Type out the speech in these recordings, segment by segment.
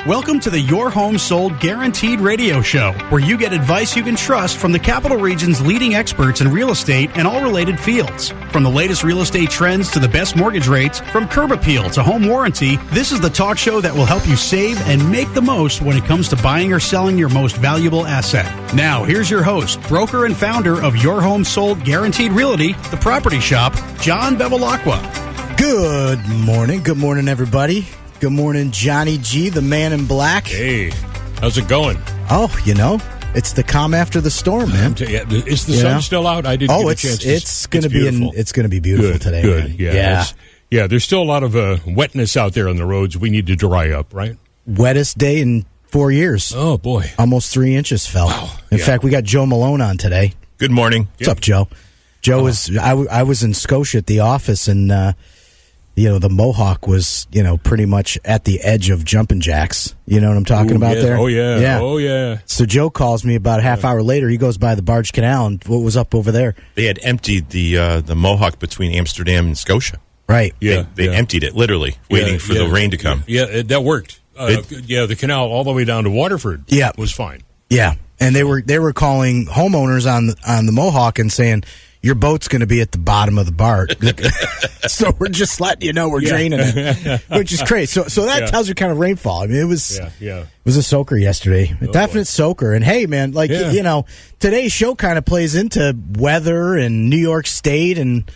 Welcome to the Your Home Sold Guaranteed radio show, where you get advice you can trust from the Capital Region's leading experts in real estate and all related fields. From the latest real estate trends to the best mortgage rates, from curb appeal to home warranty, this is the talk show that will help you save and make the most when it comes to buying or selling your most valuable asset. Now, here's your host, broker and founder of Your Home Sold Guaranteed Realty, the property shop, John Bevilacqua. Good morning. Good morning, everybody. Good morning, Johnny G, the man in black. Hey, how's it going? Oh, it's the calm after the storm, man. Is the sun still out? I didn't get a chance. It's going to be beautiful today. Good. Man. Yeah. There's still a lot of wetness out there on the roads. We need to dry up, right? Wettest day in 4 years. Oh boy, almost 3 inches fell. Wow. In fact, we got Joe Mulone on today. Good morning. What's up, Joe? Joe I was in Scotia at the office, and the Mohawk was, pretty much at the edge of jumping jacks. You know what I'm talking about there? Oh, yeah. Oh, yeah. So Joe calls me about a half hour later. He goes by the Barge Canal, and what was up over there? They had emptied the Mohawk between Amsterdam and Scotia. Right. Yeah. They emptied it, literally, waiting for the rain to come. Yeah, that worked. The canal all the way down to Waterford was fine. Yeah, and they were calling homeowners on the Mohawk and saying, your boat's going to be at the bottom of the barge. So we're just letting you know we're draining it, which is crazy. So that tells you kind of rainfall. I mean, it was a soaker yesterday, a definite soaker. And hey, man, today's show kind of plays into weather and New York State and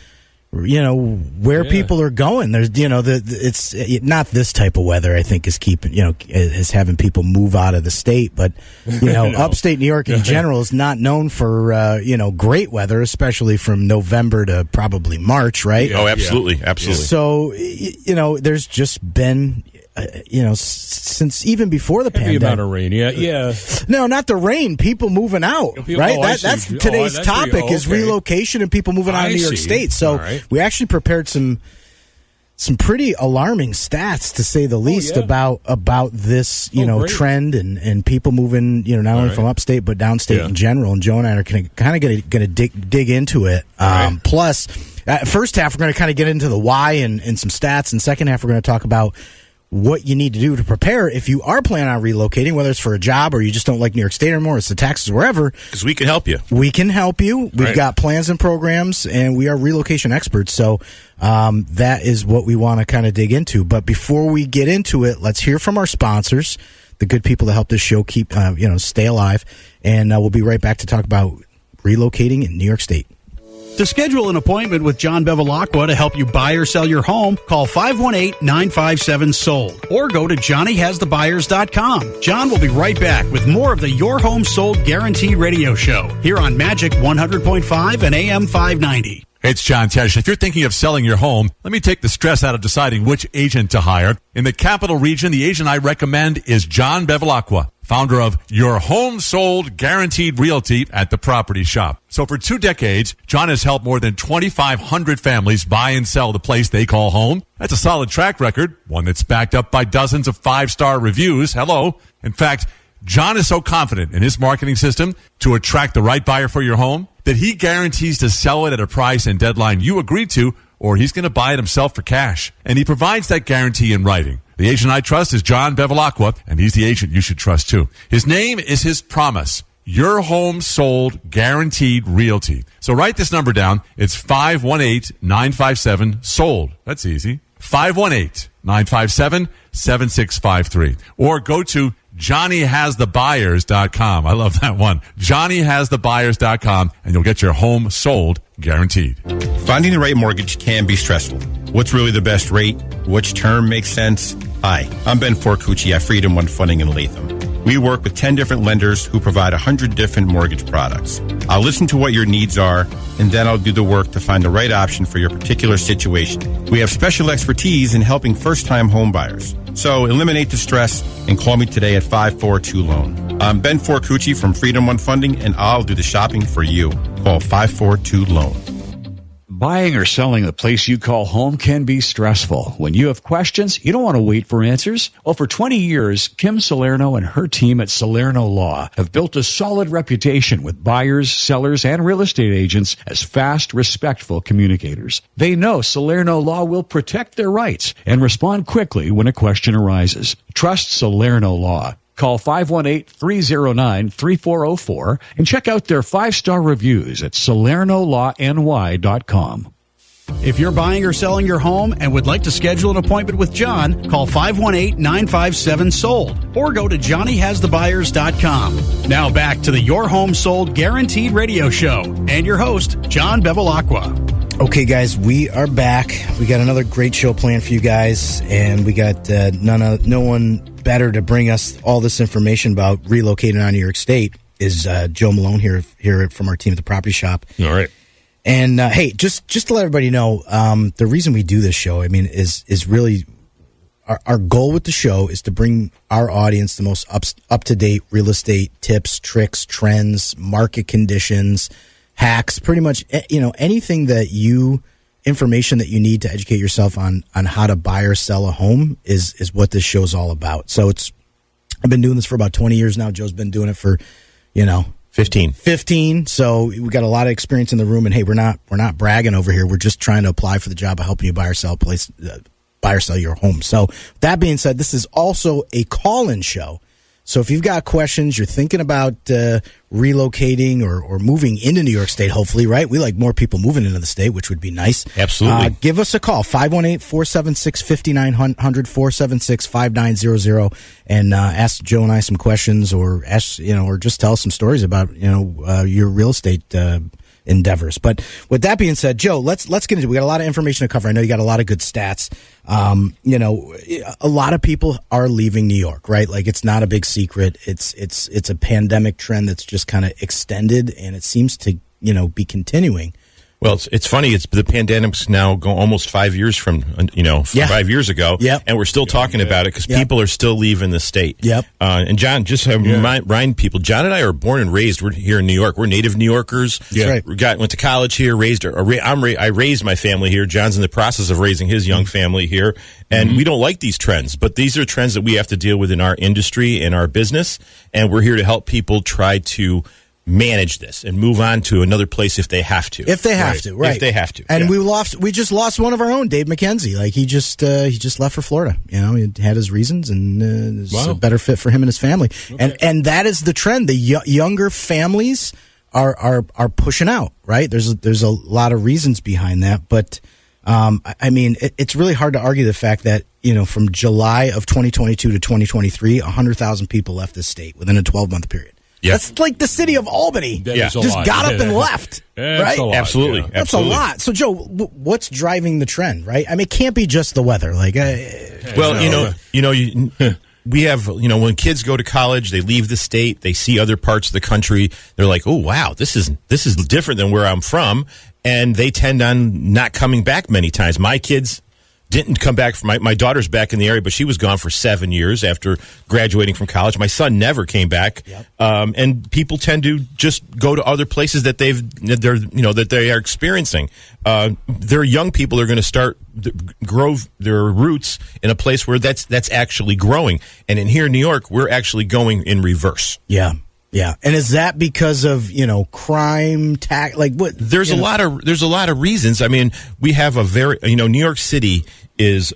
where people are going. There's it's not this type of weather. I think is keeping is having people move out of the state, but upstate New York in general is not known for great weather, especially from November to probably March, right? Oh, absolutely. So there's just been since even before the pandemic. Amount of rain, yeah. No, not the rain. People moving out, right? That's today's topic is relocation and people moving out of New York State. So we actually prepared some pretty alarming stats, to say the least, about this trend and people moving not only from upstate but downstate in general. And Joe and I are kind of going to dig into it. Plus, first half we're going to kind of get into the why and some stats, and second half we're going to talk about what you need to do to prepare if you are planning on relocating, whether it's for a job or you just don't like New York State anymore, it's the taxes, wherever. Because we can help you. We can help you. We've got plans and programs, and we are relocation experts. So that is what we want to kind of dig into. But before we get into it, let's hear from our sponsors, the good people that help this show keep, stay alive. And we'll be right back to talk about relocating in New York State. To schedule an appointment with John Bevilacqua to help you buy or sell your home, call 518-957-SOLD or go to johnnyhasthebuyers.com. John will be right back with more of the Your Home Sold Guaranteed radio show here on Magic 100.5 and AM 590. Hey, it's John Tesh. If you're thinking of selling your home, let me take the stress out of deciding which agent to hire. In the Capital Region, the agent I recommend is John Bevilacqua, founder of Your Home Sold Guaranteed Realty at the Property Shop. So for 2 decades, John has helped more than 2,500 families buy and sell the place they call home. That's a solid track record, one that's backed up by dozens of 5-star reviews. Hello. In fact, John is so confident in his marketing system to attract the right buyer for your home that he guarantees to sell it at a price and deadline you agreed to, or he's going to buy it himself for cash. And he provides that guarantee in writing. The agent I trust is John Bevilacqua, and he's the agent you should trust too. His name is his promise. Your Home Sold Guaranteed Realty. So write this number down. It's 518-957-SOLD. That's easy. 518-957-7653. Or go to JohnnyHasTheBuyers.com. I love that one. JohnnyHasTheBuyers.com, and you'll get your home sold guaranteed. Finding the right mortgage can be stressful. What's really the best rate? Which term makes sense? Hi, I'm Ben Forcucci at Freedom One Funding in Latham. We work with 10 different lenders who provide 100 different mortgage products. I'll listen to what your needs are, and then I'll do the work to find the right option for your particular situation. We have special expertise in helping first-time home buyers. So eliminate the stress and call me today at 542-LOAN. I'm Ben Forcucci from Freedom One Funding, and I'll do the shopping for you. Call 542-LOAN. Buying or selling the place you call home can be stressful. When you have questions, you don't want to wait for answers. Well, for 20 years, Kim Salerno and her team at Salerno Law have built a solid reputation with buyers, sellers, and real estate agents as fast, respectful communicators. They know Salerno Law will protect their rights and respond quickly when a question arises. Trust Salerno Law. Call 518-309-3404 and check out their 5-star reviews at SalernoLawNY.com. If you're buying or selling your home and would like to schedule an appointment with John, call 518-957-SOLD or go to JohnnyHasTheBuyers.com. Now back to the Your Home Sold Guaranteed radio show and your host, John Bevilacqua. Okay, guys, we are back. We got another great show planned for you guys, and we got no one better to bring us all this information about relocating on New York State is Joe Mulone here from our team at the Property Shop. All right. And hey, just to let everybody know, the reason we do this show, I mean, is really our goal with the show is to bring our audience the most up to date real estate tips, tricks, trends, market conditions, hacks, pretty much anything information that you need to educate yourself on how to buy or sell a home is what this show's all about. So I've been doing this for about 20 years now. Joe's been doing it for 15. So we got a lot of experience in the room, and hey, we're not bragging over here. We're just trying to apply for the job of helping you buy or sell your home. So that being said, this is also a call-in show. So if you've got questions, you're thinking about relocating or moving into New York State, hopefully, right? We like more people moving into the state, which would be nice. Absolutely. Give us a call, 518-476-5900, 476-5900, and ask Joe and I some questions, or or just tell us some stories about your real estate endeavors. But with that being said, Joe, let's get into it. We got a lot of information to cover. I know you got a lot of good stats. A lot of people are leaving New York, right? Like, it's not a big secret. It's a pandemic trend that's just kind of extended, and it seems to be continuing. Well, it's funny. It's the pandemic's now almost 5 years from 5 years ago, and we're still talking about it because people are still leaving the state. Yep. And John, just to remind people, John and I are born and raised. We're here in New York. We're native New Yorkers. Yeah. Right. We went to college here. I raised my family here. John's in the process of raising his young family here, and we don't like these trends. But these are trends that we have to deal with in our industry and our business, and we're here to help people try to manage this and move on to another place if they have to. If they have to, right? If they have to. And we just lost one of our own, Dave McKenzie. Like, he just left for Florida. He had his reasons, and it's a better fit for him and his family. Okay. And that is the trend. The younger families are pushing out, right? There's a lot of reasons behind that, but I mean, it's really hard to argue the fact that from July of 2022 to 2023, 100,000 people left this state within a 12-month period. Yep. That's like the city of Albany. Just got up and left. Right? Absolutely. That's Absolutely. a lot. So, Joe, what's driving the trend, right? I mean, it can't be just the weather. Like, we have, when kids go to college, they leave the state, they see other parts of the country. They're like, oh, wow, this is different than where I'm from. And they tend on not coming back many times. My kids didn't come back. My daughter's back in the area, but she was gone for 7 years after graduating from college. My son never came back. Yep. And people tend to just go to other places that they are experiencing. Their young people are going to start grow their roots in a place where that's actually growing. And in here in New York, we're actually going in reverse. Yeah. Yeah, and is that because of crime, tax? Like what? There's a lot of reasons. I mean, we have a very New York City is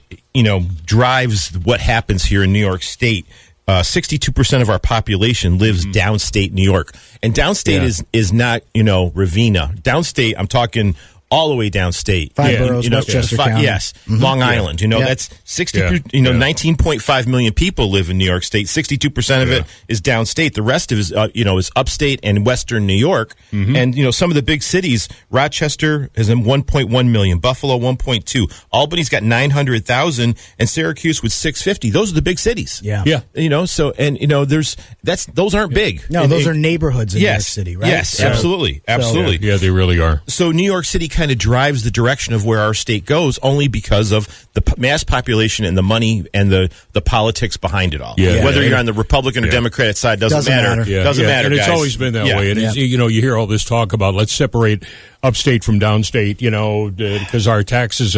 drives what happens here in New York State. 62% of our population lives downstate New York, and downstate is not Ravenna. Downstate, I'm talking all the way downstate. Five boroughs, Westchester County. Yes, Long Island. That's 19.5 million people live in New York State. 62% of it is downstate. The rest of it is upstate and Western New York. And some of the big cities, Rochester has 1.1 million, Buffalo 1.2, Albany's got 900,000, and Syracuse with 650. Those are the big cities. Yeah. So those aren't big. No, those are neighborhoods in New York City, right? Yes, absolutely. Yeah, they really are. So New York City kind of drives the direction of where our state goes, only because of the mass population and the money and the politics behind it all. Yeah. Whether you're on the Republican or Democratic side doesn't matter. Yeah. Doesn't matter, and guys. it's always been that way. And it's, you hear all this talk about let's separate upstate from downstate, because our taxes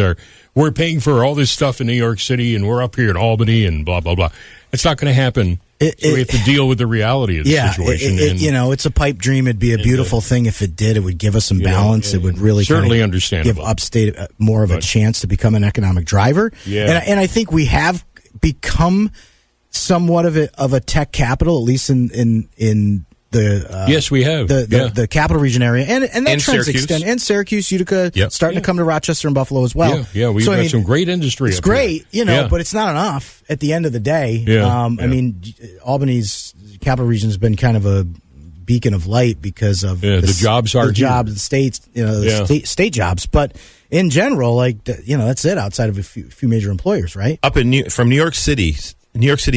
we're paying for all this stuff in New York City and we're up here in Albany and blah, blah, blah. It's not going to happen. So we have to deal with the reality of the situation. It's a pipe dream. It'd be a beautiful thing if it did. It would give us some balance. It would really certainly give understandable. upstate more of a chance to become an economic driver. Yeah. And I think we have become somewhat of a tech capital, at least in the yes, we have the capital region area, and that trends extend. And Syracuse, Utica, starting to come to Rochester and Buffalo as well. Yeah, we've got some great industry. It's great, but it's not enough at the end of the day. I mean, Albany's capital region has been kind of a beacon of light because of the jobs are the jobs, the states, state jobs, but. In general, that's it. Outside of a few major employers, right? From New York City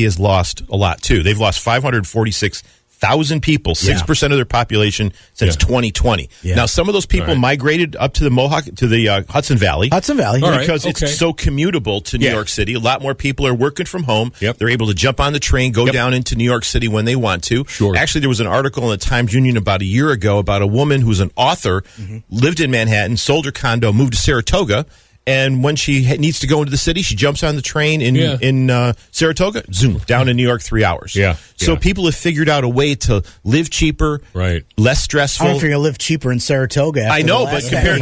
has lost a lot too. They've lost 546,000 people, 6% of their population since 2020. Yeah. Now, some of those people migrated up to the Hudson Valley. Because it's so commutable to New York City. A lot more people are working from home. Yep. They're able to jump on the train, go down into New York City when they want to. Sure. Actually, there was an article in the Times Union about a year ago about a woman who's an author, lived in Manhattan, sold her condo, moved to Saratoga. And when she needs to go into the city, she jumps on the train in Saratoga, zoom, down in New York, 3 hours. So people have figured out a way to live cheaper, less stressful. I don't think you'll live cheaper in Saratoga. I know, but compared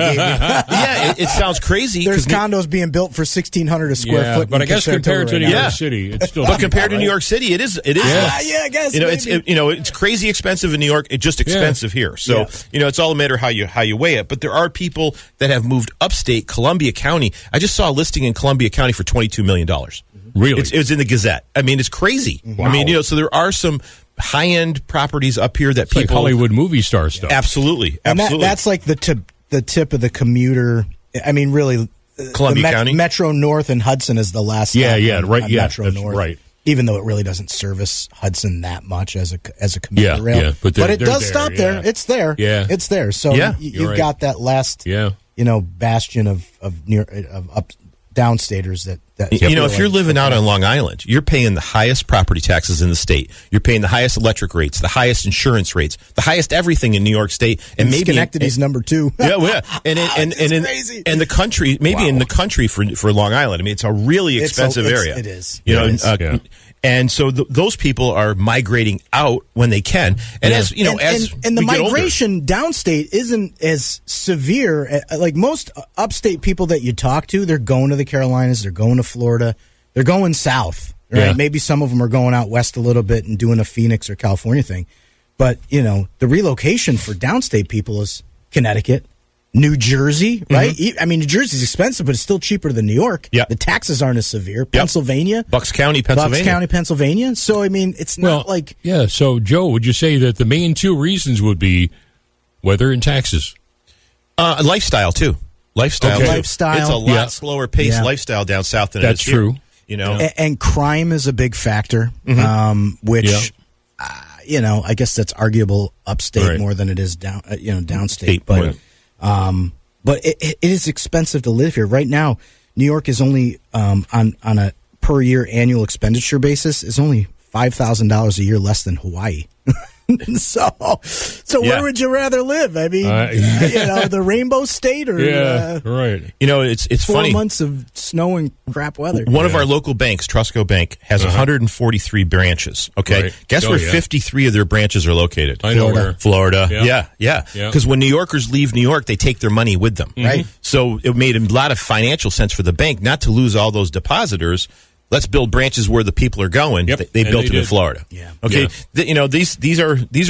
it sounds crazy. There's condos being built for $1,600 a square foot. But I guess compared to New York City, it's still. But compared to New York City, it is. I guess. It's crazy expensive in New York. It's just expensive here. So it's all a matter how you weigh it. But there are people that have moved upstate, Columbia County. I just saw a listing in Columbia County for $22 million. Really? It was in the Gazette. I mean, it's crazy. Wow. I mean, so there are some high-end properties up here that it's people... like Hollywood movie star stuff. Absolutely. And that's like the tip of the commuter. I mean, really, Columbia County? Metro North and Hudson is the last stop on Metro North. Right. Even though it really doesn't service Hudson that much as a commuter rail. But it does stop there. It's there. Yeah. It's there. So you've got that last bastion of downstaters that if you're living out on Long Island, you're paying the highest property taxes in the state. You're paying the highest electric rates, the highest insurance rates, the highest everything in New York State, and maybe Schenectady's number 2. and crazy. And the country, maybe in the country for Long Island. I mean, it's a really expensive area. It is. And so those people are migrating out when they can. And as the migration downstate isn't as severe. Like most upstate people that you talk to, they're going to the Carolinas, they're going to Florida, they're going south. Right? Yeah. Maybe some of them are going out west a little bit and doing a Phoenix or California thing. But the relocation for downstate people is Connecticut, New Jersey, right? Mm-hmm. I mean, New Jersey's expensive, but it's still cheaper than New York. Yep. The taxes aren't as severe. Pennsylvania. Bucks County, Pennsylvania. So, I mean, it's not like... Yeah, so, Joe, would you say that the main two reasons would be weather and taxes? Lifestyle, too. Lifestyle. It's a lot slower paced lifestyle down south than it is here. That's true. And crime is a big factor, which... I guess that's arguable upstate more than it is downstate. But it is expensive to live here. Right now, New York is only on a per year annual expenditure basis is only $5,000 a year less than Hawaii. So where would you rather live? I mean, the Rainbow State or right. It's 4 funny. months of snow and crap weather. One of our local banks, Trustco Bank, has 143 branches. Okay, right. Guess where 53 of their branches are located? I know where. Florida. Yeah. Because when New Yorkers leave New York, they take their money with them. Right. So it made a lot of financial sense for the bank not to lose all those depositors. Let's build branches where the people are going. Yep. They built them in Florida. Yeah. Okay. Yeah. These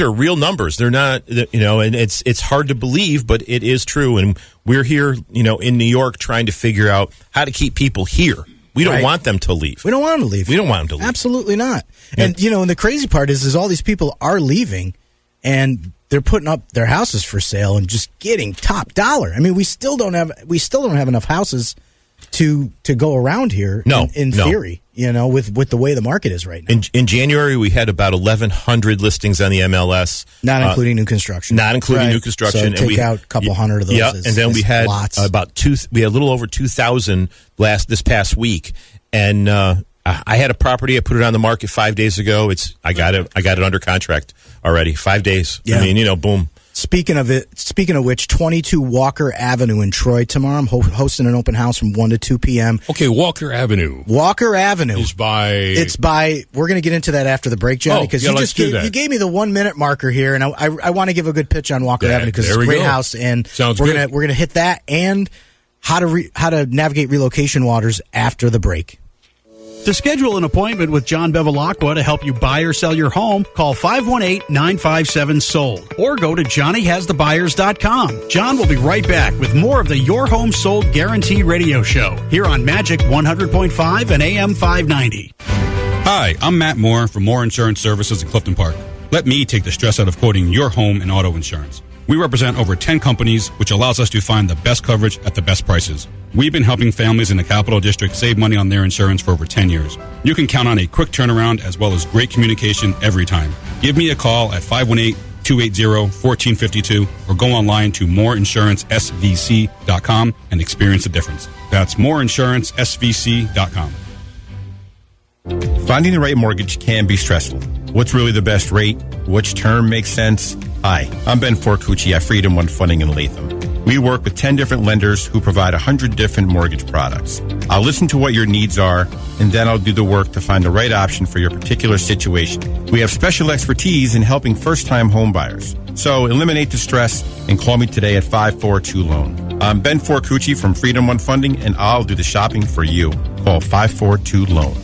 are real numbers. They're not. And it's hard to believe, but it is true. And we're here, in New York, trying to figure out how to keep people here. We don't want them to leave. We don't want them to leave. We don't want them to leave. Absolutely not. And and the crazy part is all these people are leaving, and they're putting up their houses for sale and just getting top dollar. I mean, we still don't have enough houses to go around here. No, in theory, with the way the market is right now. In January, we had about 1,100 listings on the MLS, not including new construction. Not including new construction. So take out a couple hundred of those. Yeah, and then we had lots. We had a little over 2,000 this past week, and I had a property. I put it on the market 5 days ago. I got it under contract already. 5 days. Yeah. I mean, boom. Speaking of which, 22 Walker Avenue in Troy tomorrow. I'm hosting an open house from 1 to 2 p.m. Okay, Walker Avenue. Walker Avenue is by. It's by. We're going to get into that after the break, Johnny, because you gave me the 1 minute marker here, and I want to give a good pitch on Walker Avenue because it's a great house, and we're gonna hit that and how to navigate relocation waters after the break. To schedule an appointment with John Bevilacqua to help you buy or sell your home, call 518-957-SOLD or go to johnnyhasthebuyers.com. John will be right back with more of the Your Home Sold Guaranteed radio show here on Magic 100.5 and AM 590. Hi, I'm Matt Moore from Moore Insurance Services in Clifton Park. Let me take the stress out of quoting your home and auto insurance. We represent over 10 companies, which allows us to find the best coverage at the best prices. We've been helping families in the Capital District save money on their insurance for over 10 years. You can count on a quick turnaround as well as great communication every time. Give me a call at 518-280-1452 or go online to moreinsurancesvc.com and experience the difference. That's moreinsurancesvc.com. Finding the right mortgage can be stressful. What's really the best rate? Which term makes sense? Hi, I'm Ben Forcucci at Freedom One Funding in Latham. We work with 10 different lenders who provide 100 different mortgage products. I'll listen to what your needs are, and then I'll do the work to find the right option for your particular situation. We have special expertise in helping first-time home buyers. So eliminate the stress and call me today at 542-LOAN. I'm Ben Forcucci from Freedom One Funding, and I'll do the shopping for you. Call 542-LOAN.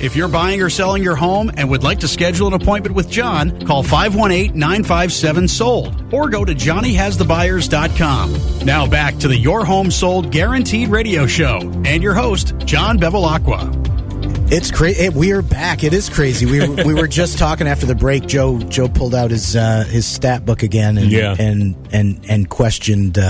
If you're buying or selling your home and would like to schedule an appointment with John, call 518-957-SOLD or go to johnnyhasthebuyers.com. Now back to the Your Home Sold Guaranteed radio show and your host, John Bevilacqua. It's crazy. We are back. It is crazy. We were just talking after the break. Joe pulled out his stat book again and questioned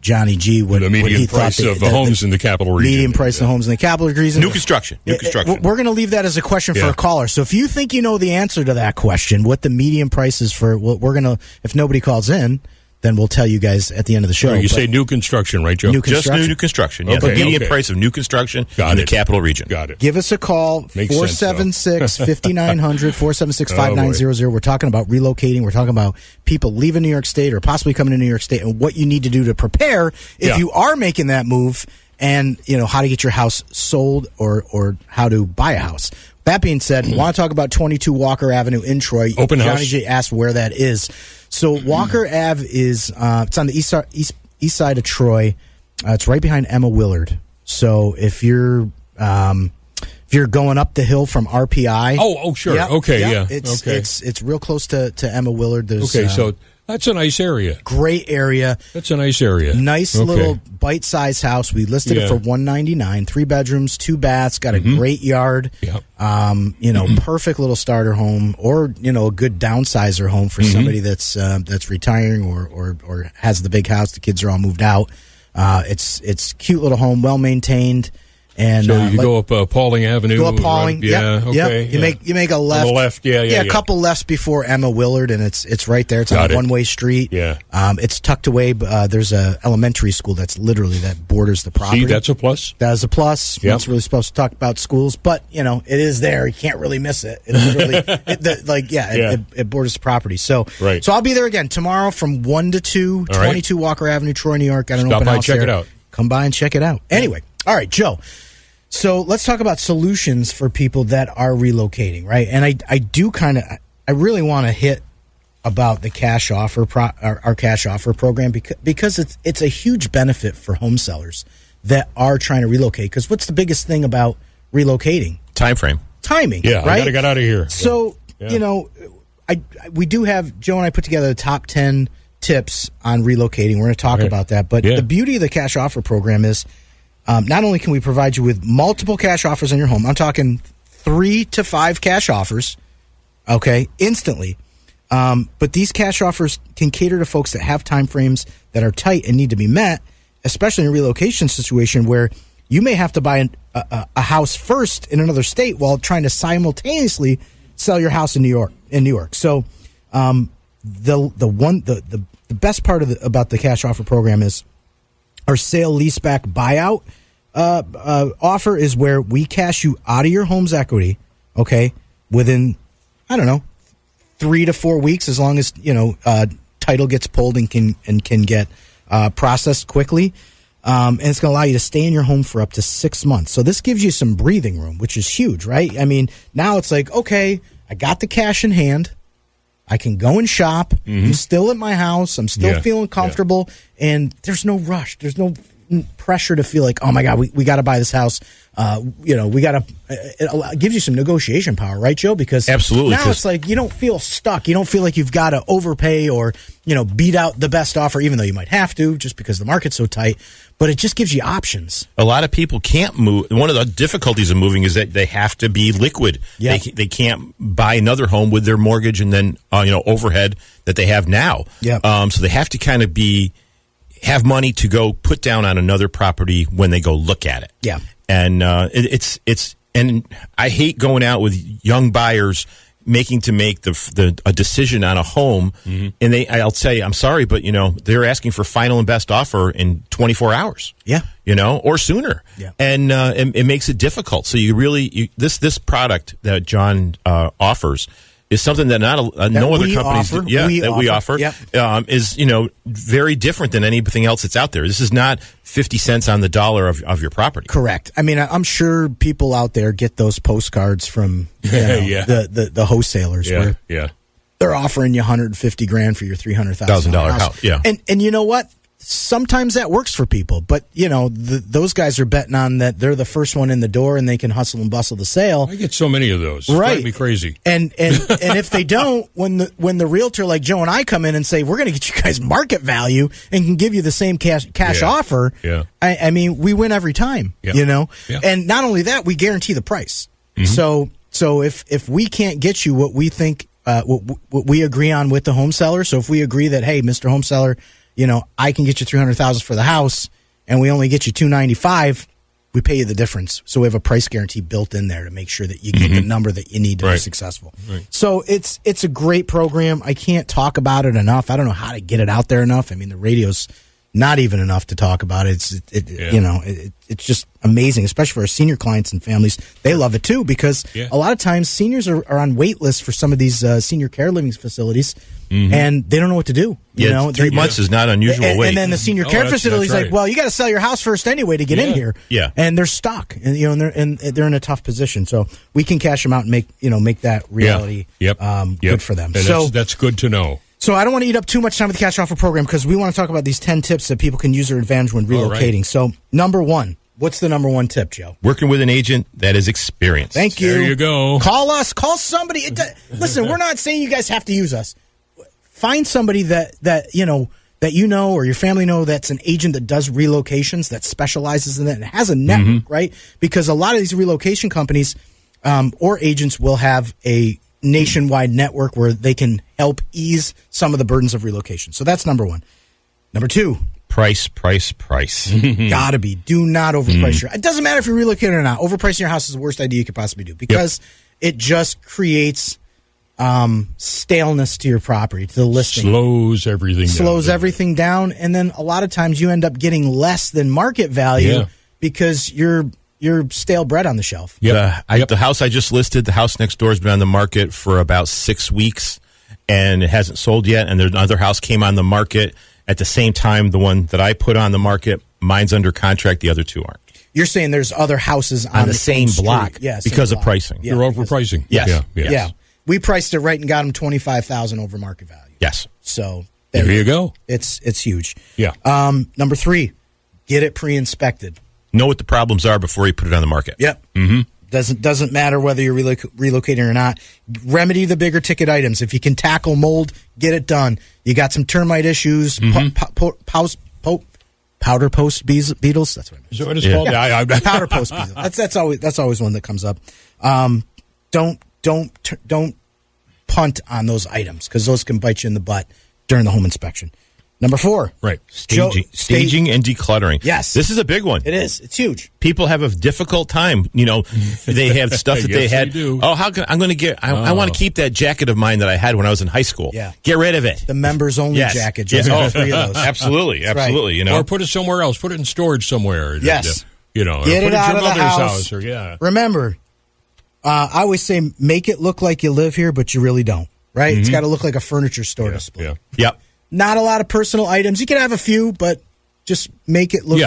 Johnny G. The median price of homes in the capital region. Median price of homes in the capital region. New construction. We're going to leave that as a question for a caller. So if you think you know the answer to that question, what the median price is for, we're going to, if nobody calls in, then we'll tell you guys at the end of the show. You say new construction, right, Joe? Just new construction. Yeah, the median price of new construction in the capital region. Got it. Give us a call, 476-5900, 476-5900. We're talking about relocating. We're talking about people leaving New York State or possibly coming to New York State and what you need to do to prepare if you are making that move and, how to get your house sold or how to buy a house. That being said, I want to talk about 22 Walker Avenue in Troy. Open house. Johnny J asked where that is. So Walker Ave is it's on the east side of Troy. It's right behind Emma Willard. So if you're going up the hill from RPI, sure, okay, it's real close to Emma Willard. There's, so that's a nice area. Great area. That's a nice area. Nice little bite-sized house. We listed it for $199. 3 bedrooms, 2 baths. Got a great yard. Yep. Perfect little starter home, or a good downsizer home for somebody that's retiring or has the big house. The kids are all moved out. It's cute little home, well maintained. And so you go up Pauling Avenue. Go up Pauling. Right? Okay. You make a left. On the left. A couple lefts before Emma Willard, and it's right there. It's on a one-way street. Yeah. It's tucked away. There's a elementary school that borders the property. See, that's a plus. That is a plus. Yep. We're not really supposed to talk about schools, but it is there. You can't really miss it. It literally, it borders the property. So I'll be there again tomorrow from 1 to 2, 22 Walker Avenue, Troy, New York. Got an open house there. Check it out. Come by and check it out. Anyway, all right, Joe. So let's talk about solutions for people that are relocating, right? And I really want to hit about the cash offer, our cash offer program, because it's a huge benefit for home sellers that are trying to relocate. Because what's the biggest thing about relocating? Timing. Yeah, right? I got to get out of here. So we do have, Joe and I put together the top 10 tips on relocating. We're going to talk about that, but the beauty of the cash offer program is. Not only can we provide you with multiple cash offers on your home, I'm talking 3 to 5 cash offers, instantly. But these cash offers can cater to folks that have time frames that are tight and need to be met, especially in a relocation situation where you may have to buy a house first in another state while trying to simultaneously sell your house in New York. So the best part about the cash offer program is our sale leaseback buyout offer is where we cash you out of your home's equity, okay, within, I don't know, 3 to 4 weeks, as long as, title gets pulled and can get processed quickly. And it's going to allow you to stay in your home for up to 6 months. So this gives you some breathing room, which is huge, right? I mean, now it's like, okay, I got the cash in hand. I can go and shop. I'm still at my house. I'm still feeling comfortable. And there's no rush. There's no pressure to feel like, oh, my God, we got to buy this house. We got to it gives you some negotiation power, right, Joe? Because absolutely, now it's like you don't feel stuck. You don't feel like you've got to overpay or, beat out the best offer, even though you might have to just because the market's so tight. But it just gives you options. A lot of people can't move. One of the difficulties of moving is that they have to be liquid. Yeah. They can't buy another home with their mortgage and then overhead that they have now. Yeah. So they have to kind of have money to go put down on another property when they go look at it. Yeah. And and I hate going out with young buyers making a decision on a home, and I'll say, I'm sorry, but they're asking for final and best offer in 24 hours. Yeah. Or sooner. Yeah. And it makes it difficult. So this product that John offers is something that no other companies we offer is very different than anything else that's out there. This is not 50 cents on the dollar of your property. Correct. I mean, I'm sure people out there get those postcards from the wholesalers where they're offering you $150,000 for your $300,000 house. Yeah. And you know what? Sometimes that works for people, but those guys are betting on that they're the first one in the door and they can hustle and bustle the sale. I get so many of those. Right. It's driving me crazy. And if they don't, when the realtor like Joe and I come in and say we're going to get you guys market value and can give you the same cash offer, I mean we win every time. Yeah. And not only that, we guarantee the price. So if we can't get you what we think what we agree on with the home seller, so if we agree that hey, Mr. Home Seller, I can get you $300,000 for the house, and we only get you $295,000. We pay you the difference. So we have a price guarantee built in there to make sure that you get the number that you need to be successful. Right. So it's a great program. I can't talk about it enough. I don't know how to get it out there enough. I mean, the radio's not even enough to talk about it. It's just amazing, especially for our senior clients and families. They love it too because a lot of times seniors are on wait lists for some of these senior care living facilities. And they don't know what to do. 3 months is not unusual wait. And then the senior care facility is like, well, you got to sell your house first anyway to get in here. Yeah. And they're stuck, and they're in a tough position. So we can cash them out and make that reality good for them. And so that's good to know. So I don't want to eat up too much time with the cash offer program because we want to talk about these 10 tips that people can use their advantage when relocating. Right. So number one. What's the number one tip, Joe? Working with an agent that is experienced. Thank you. There you go. Call us. Call somebody. Listen, we're not saying you guys have to use us. Find somebody that or your family know that's an agent that does relocations, that specializes in that and has a network, right? Because a lot of these relocation companies or agents will have a nationwide network where they can help ease some of the burdens of relocation. So that's number one. Number two. Price. Gotta be. Do not overprice your. It doesn't matter if you're relocating or not. Overpricing your house is the worst idea you could possibly do because it just creates staleness to your property, to the listing. Slows everything down. And then a lot of times you end up getting less than market value because you're stale bread on the shelf. The house I just listed, the house next door has been on the market for about 6 weeks and it hasn't sold yet. And there's another house came on the market at the same time, the one that I put on the market, mine's under contract, the other two aren't. You're saying there's other houses on the same block because of pricing. You're overpricing. Yes. Yeah. We priced it right and got them $25,000 over market value. Yes. So there you go. It's huge. Yeah. Number three, get it pre-inspected. Know what the problems are before you put it on the market. Yep. Doesn't matter whether you're relocating or not. Remedy the bigger ticket items. If you can tackle mold, get it done. You got some termite issues, powder post beetles. That's what I mean. Is that what it's called? Yeah. Powder post beetles. That's always one that comes up. Don't punt on those items because those can bite you in the butt during the home inspection. Number 4. Right. Staging and decluttering. Yes. This is a big one. It is. It's huge. People have a difficult time. You know, they have stuff that they had. They do. Oh, how can I'm going to get? I want to keep that jacket of mine that I had when I was in high school. Yeah. Get rid of it. The members only jacket. Just all 3 of those. Absolutely. Right. You know, Or put it somewhere else. Put it in storage somewhere. Yes. You know, Get or it put out at of your the mother's house. Or Remember, I always say make it look like you live here, but you really don't. Right? It's got to look like a furniture store display. Yeah. Yep. Not a lot of personal items. You can have a few, but just make it look.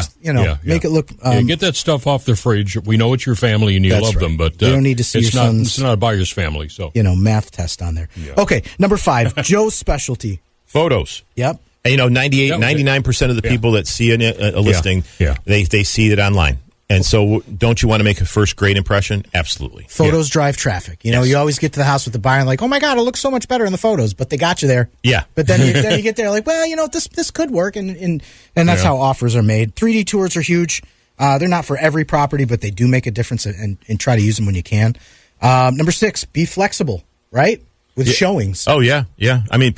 Make it look. Get that stuff off the fridge. We know it's your family and you love them, but you don't need to see it's your not. son's. It's not a buyer's family. So math test on there. Yeah. Okay, number 5, Joe's specialty. Photos. Yep. And, 99% of the people that see a listing, they see it online. And so, don't you want to make a first great impression? Absolutely. Photos drive traffic. You always get to the house with the buyer and like, oh my God, it looks so much better in the photos, but they got you there. Yeah. But then you get there like, well, this could work, and that's how offers are made. 3D tours are huge. They're not for every property, but they do make a difference, and try to use them when you can. Number 6, be flexible, right? With showings. Oh yeah. I mean,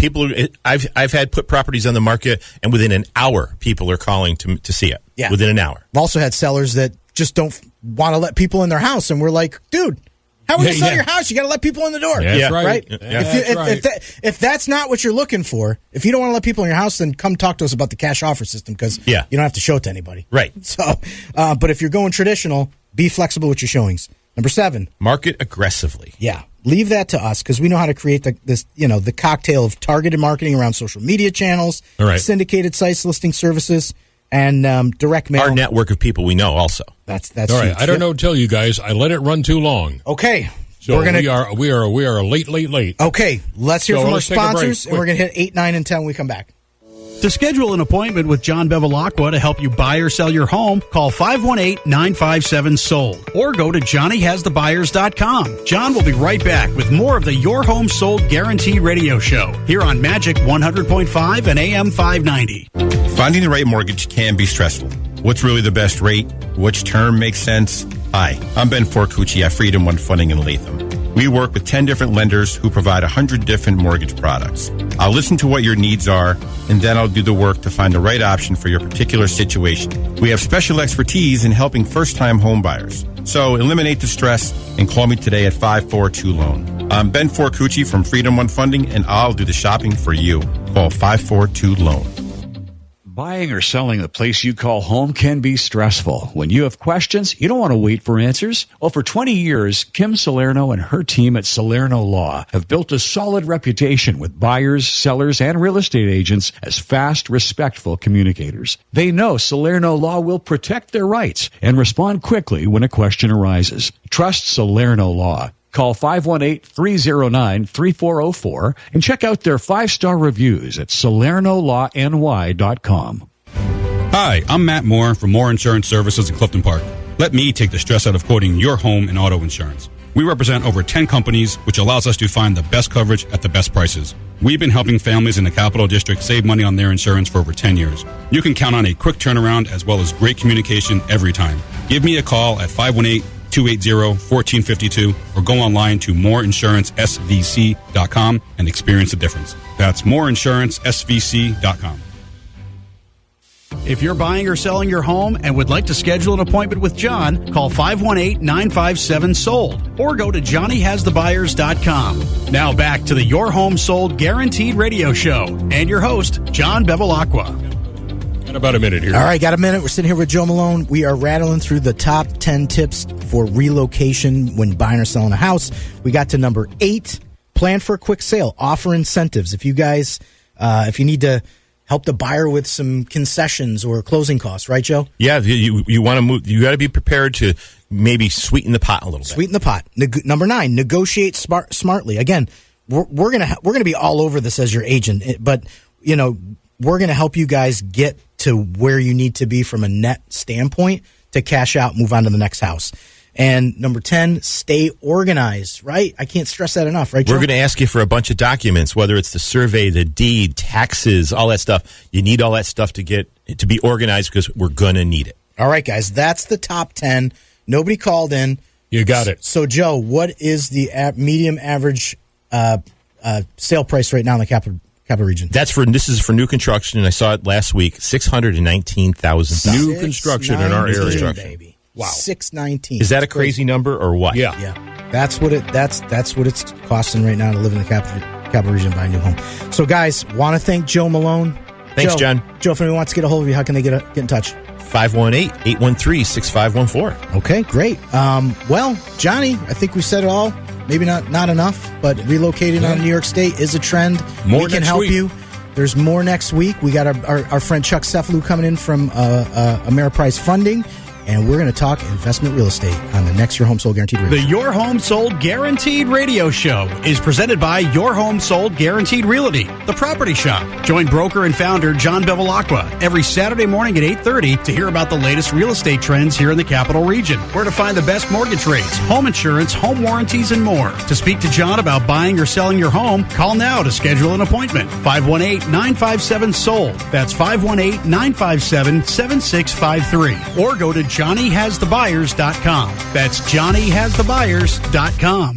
I've had put properties on the market, and within an hour, people are calling to see it. Yeah. Within an hour. I've also had sellers that just don't want to let people in their house, and we're like, dude, how are you selling your house? You got to let people in the door. That's right. Yeah, If that's not what you're looking for, if you don't want to let people in your house, then come talk to us about the cash offer system, because you don't have to show it to anybody. Right. So, but if you're going traditional, be flexible with your showings. Number 7, market aggressively. Yeah. Leave that to us, because we know how to create the cocktail of targeted marketing around social media channels, syndicated sites, listing services, and direct mail. Our network of people we know also. That's all right. huge. I don't know. Tell you guys, I let it run too long. Okay. So we are late. Okay. Let's hear from our let's take a break. sponsors, and we're going to hit 8, 9, and 10 when we come back. To schedule an appointment with John Bevilacqua to help you buy or sell your home, call 518-957-SOLD or go to johnnyhasthebuyers.com. John will be right back with more of the Your Home Sold Guarantee radio show here on Magic 100.5 and AM 590. Finding the right mortgage can be stressful. What's really the best rate? Which term makes sense? Hi, I'm Ben Forcucci at Freedom One Funding in Latham. We work with 10 different lenders who provide 100 different mortgage products. I'll listen to what your needs are, and then I'll do the work to find the right option for your particular situation. We have special expertise in helping first-time home buyers. So eliminate the stress and call me today at 542-LOAN. I'm Ben Forcucci from Freedom One Funding, and I'll do the shopping for you. Call 542-LOAN. Buying or selling the place you call home can be stressful. When you have questions, you don't want to wait for answers. Well, for 20 years, Kim Salerno and her team at Salerno Law have built a solid reputation with buyers, sellers, and real estate agents as fast, respectful communicators. They know Salerno Law will protect their rights and respond quickly when a question arises. Trust Salerno Law. Call 518-309-3404 and check out their 5-star reviews at SalernoLawNY.com. Hi, I'm Matt Moore from Moore Insurance Services in Clifton Park. Let me take the stress out of quoting your home and auto insurance. We represent over 10 companies, which allows us to find the best coverage at the best prices. We've been helping families in the Capital District save money on their insurance for over 10 years. You can count on a quick turnaround as well as great communication every time. Give me a call at 518-280-1452 or go online to moreinsurancesvc.com and experience the difference. That's moreinsurancesvc.com. If you're buying or selling your home and would like to schedule an appointment with John, call 518-957-SOLD or go to johnnyhasthebuyers.com. Now back to the Your Home Sold Guaranteed radio show and your host, John Bevilacqua. Got about a minute here. All right, got a minute. We're sitting here with Joe Mulone. We are rattling through the top 10 tips for relocation when buying or selling a house. We got to number 8, plan for a quick sale, offer incentives. If you guys, if you need to help the buyer with some concessions or closing costs, right, Joe? Yeah, you want to move. You got to be prepared to maybe sweeten the pot a little bit. Sweeten the pot. Number 9, negotiate smartly. Again, we're gonna be all over this as your agent, but we're gonna help you guys get to where you need to be from a net standpoint to cash out, move on to the next house. And number 10, stay organized, right? I can't stress that enough, right, Joe? We're going to ask you for a bunch of documents, whether it's the survey, the deed, taxes, all that stuff. You need all that stuff to be organized because we're going to need it. All right, guys, that's the top 10. Nobody called in. You got it. So, Joe, what is the medium average sale price right now in the Capital Region. This is for new construction, and I saw it last week. $619,000 New construction in our area. Baby. Wow. 619. Is that a crazy number or what? Yeah. Yeah. That's what it's costing right now to live in the Capital Region, buy a new home. So, guys, want to thank Joe Mulone. Thanks, John. Joe, if anyone wants to get a hold of you, how can they get in touch? 518-813-6514. Okay, great. Well, Johnny, I think we said it all. Maybe not enough, but relocating out of New York State is a trend. More we can next help week. you. There's more next week. We got our friend Chuck Cefalu coming in from Ameriprise Funding, and we're going to talk investment real estate on the next Your Home Sold Guaranteed Radio The Your Home Sold Guaranteed Radio Show is presented by Your Home Sold Guaranteed Realty, the property shop. Join broker and founder John Bevilacqua every Saturday morning at 8:30 to hear about the latest real estate trends here in the Capital Region, where to find the best mortgage rates, home insurance, home warranties, and more. To speak to John about buying or selling your home, call now to schedule an appointment. 518-957-SOLD. That's 518-957-7653. Or go to JohnnyHasTheBuyers.com. That's JohnnyHasTheBuyers.com.